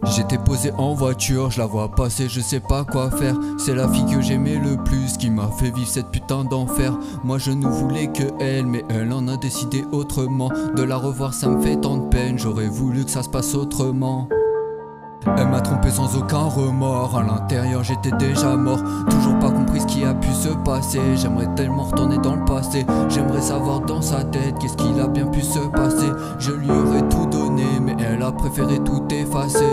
J'étais posé en voiture, je la vois passer, je sais pas quoi faire. C'est la fille que j'aimais le plus qui m'a fait vivre cette putain d'enfer. Moi je ne voulais que elle, mais elle en a décidé autrement. De la revoir ça me fait tant de peine, j'aurais voulu que ça se passe autrement. Elle m'a trompé sans aucun remords, à l'intérieur j'étais déjà mort. Toujours pas compris ce qui a pu se passer, j'aimerais tellement retourner dans le passé. J'aimerais savoir dans sa tête qu'est-ce qu'il a bien pu se passer. Je lui aurais tout donné mais elle a préféré tout effacer.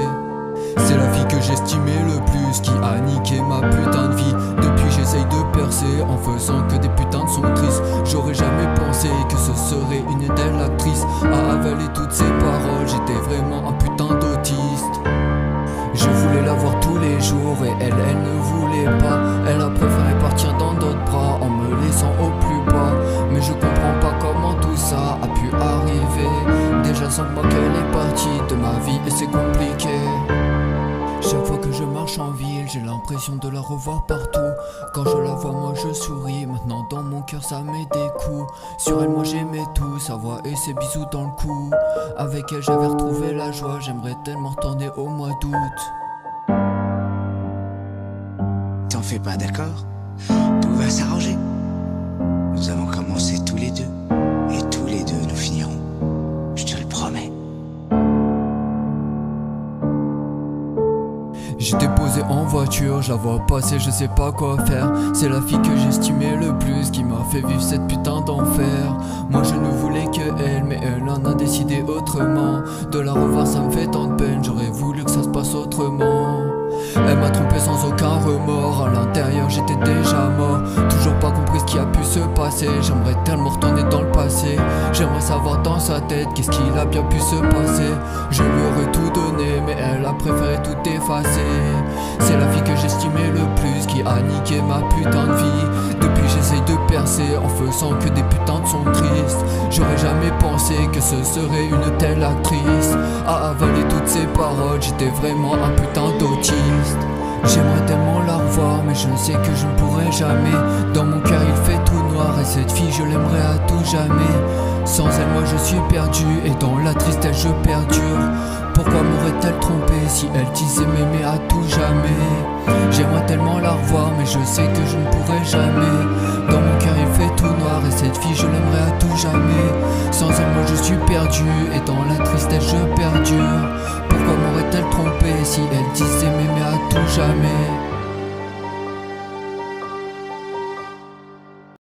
C'est la fille que j'estimais le plus qui a niqué ma putain de vie. Depuis j'essaye de percer en faisant que des putains de sons tristes. J'aurais jamais pensé que ce serait une telle actrice à avaler toutes ces paroles, j'étais vraiment un putain d'autiste. Je voulais la voir tous les jours et elle ne voulait pas. Elle a préféré partir dans d'autres bras en me laissant au plus bas. Mais je comprends pas comment tout ça a pu arriver. Déjà 5 mois qu'elle est partie de ma vie et c'est compliqué. Chaque fois que je marche en ville, j'ai l'impression de la revoir partout. Quand je la vois moi je souris, maintenant dans mon cœur ça met des coups. Sur elle moi j'aimais tout, sa voix et ses bisous dans le cou. Avec elle j'avais retrouvé la joie, j'aimerais tellement retourner au mois d'août. T'en fais pas, d'accord? Tout va s'arranger. Nous avons commencé tous les deux, et tous les deux nous finirons. Je te le promets. J'étais posé en voiture, je la vois passer, je sais pas quoi faire. C'est la fille que j'estimais le plus qui m'a fait vivre cette putain d'enfer. Moi je ne voulais que elle, mais elle en a décidé autrement. De la revoir ça me fait tant de peine, j'aurais voulu que ça se passe autrement. Elle m'a trompé sans aucun remords, à l'intérieur j'étais déjà mort. Toujours pas compris ce qui a pu se passer, j'aimerais tellement retourner dans le passé. J'aimerais savoir dans sa tête qu'est-ce qu'il a bien pu se passer. Je lui aurais tout donné mais elle a préféré tout effacer. C'est la fille que j'estimais le plus qui a niqué ma putain de vie. Depuis j'essaye de percer en faisant que des putains de sons tristes. J'aurais jamais pensé que ce serait une telle actrice à avaler toutes ces paroles, j'étais vraiment un putain d'autiste. J'aimerais tellement la revoir mais je sais que je ne pourrai jamais. Dans mon cœur il fait tout noir et cette fille je l'aimerais à tout jamais. Sans elle moi je suis perdu et dans la tristesse je perdure. Pourquoi m'aurait-elle trompé si elle disait m'aimer à tout jamais? J'aimerais tellement la revoir mais je sais que je ne pourrai jamais. Dans mon cœur il fait tout noir et cette fille je l'aimerais à tout jamais. Sans elle moi je suis perdu et dans la tristesse je perdure. Pourquoi m'aurait-elle trompé si elle disait m'aimer à tout jamais?